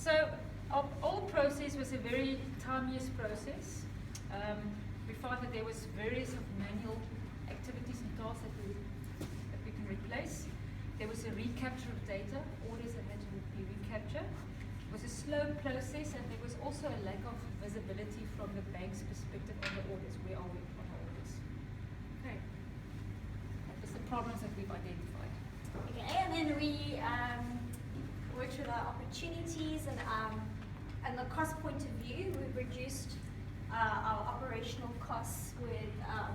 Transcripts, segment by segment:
So our old process was a very tedious process. We found that there was various manual activities and tasks that we can replace. There was a recapture of data, orders that had to be recaptured. It was a slow process, and there was also a lack of visibility from the bank's perspective on the orders. Where are we on our orders? Okay. That was the problems that we've identified. Okay, and then we worked with our opportunities, and the cost point of view, we've reduced our operational costs with our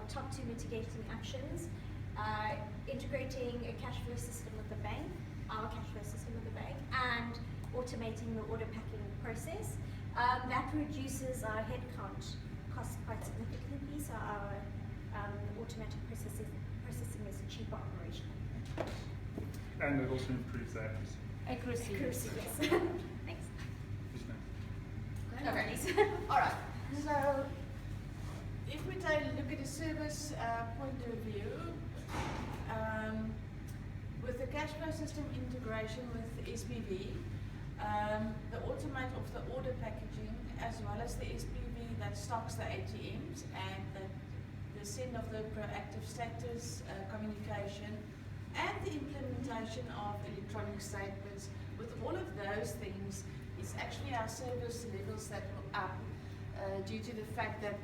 top two mitigating actions, integrating a cash flow system with the bank, our cash flow system with the bank, and automating the order packing process. That reduces our headcount costs quite significantly, so our automatic processing is a cheaper operation. And it also improves the accuracy. Accuracy, yes. Thanks. Okay. All right. So, if we take a look at the service point of view, with the cash flow system integration with SPV, the automate of the order packaging, as well as the SPV that stocks the ATMs, and the send of the proactive status communication, and the implementation of electronic statements. With all of those things, it's actually our service levels that will up due to the fact that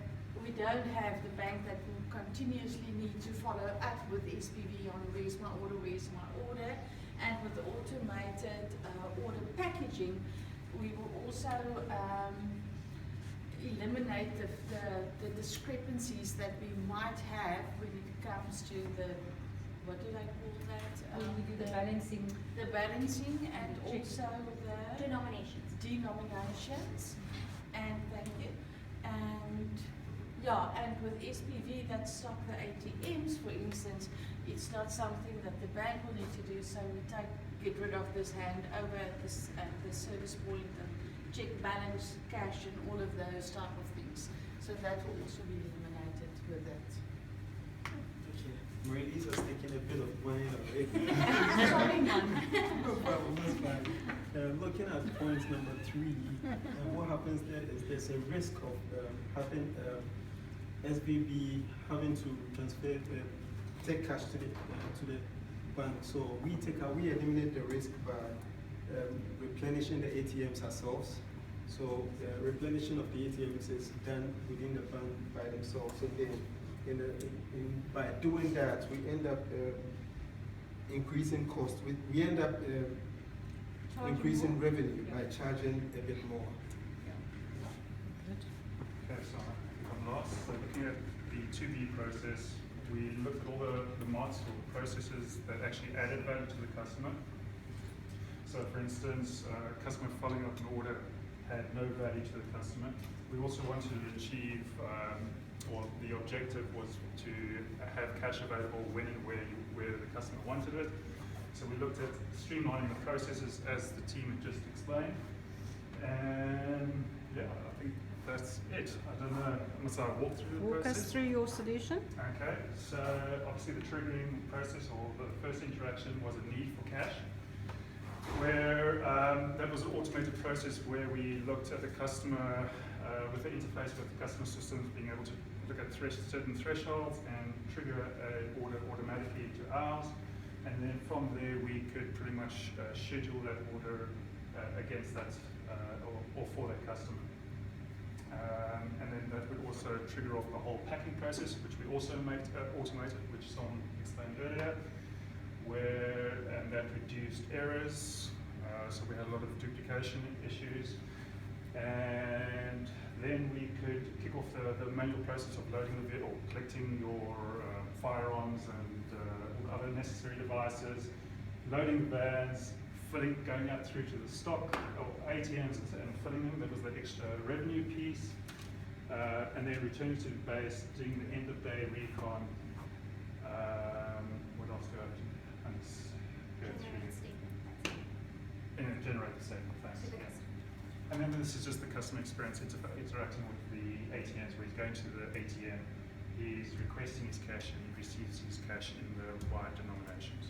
we don't have the bank that will continuously need to follow up with SPV on where's my order, and with the automated order packaging, we will also eliminate the discrepancies that we might have when it comes to the, what do they call that? When we do the balancing. The balancing, and also the denominations. And thank you. And yeah, and with SPV that stock the ATMs, for instance, it's not something that the bank will need to do, so we get rid of this handover at the service point and check balance, cash, and all of those type of things. So that will also be eliminated with that. Okay, Marlies was taking a bit of mine already. No problem, that's fine. Looking at point number 3, what happens there is there's a risk of having SBB having to transfer take cash to the bank. So we eliminate the risk by replenishing the ATMs ourselves. So the replenishing of the ATMs is done within the bank by themselves. So by doing that, we end up increasing cost. We end up increasing revenue by charging a bit more. Okay, so I'm last. So looking at the 2B process, we looked at all the marks or processes that actually added value to the customer. So for instance, a customer following up an order had no value to the customer. We also wanted to achieve, or the objective was to have cash available when and where the customer wanted it. So we looked at streamlining the processes as the team had just explained. And yeah, I think that's it. I don't know, unless I walk through the process. Walk us through your solution. Okay, so obviously the triggering process, or the first interaction, was a need for cash, where that was an automated process where we looked at the customer, with the interface with the customer systems, being able to look at certain thresholds and trigger an order automatically into ours. And then from there we could pretty much schedule that order against that, or for that customer. And then that would also trigger off the whole packing process, which we also made automated, which someone explained earlier, and that reduced errors. So we had a lot of duplication issues. And then we could kick off the manual process of loading the vehicle, collecting your firearms and other necessary devices, loading the vans, going out through to the stock or ATMs and filling them. That was the extra revenue piece. And then returning to the base, doing the end of day recon. What else do I have to go through? And then generate the statement, thanks. And then this is just the customer experience interacting with the ATMs, where he's going to the ATM, he's requesting his cash, and he receives his cash in the required denominations.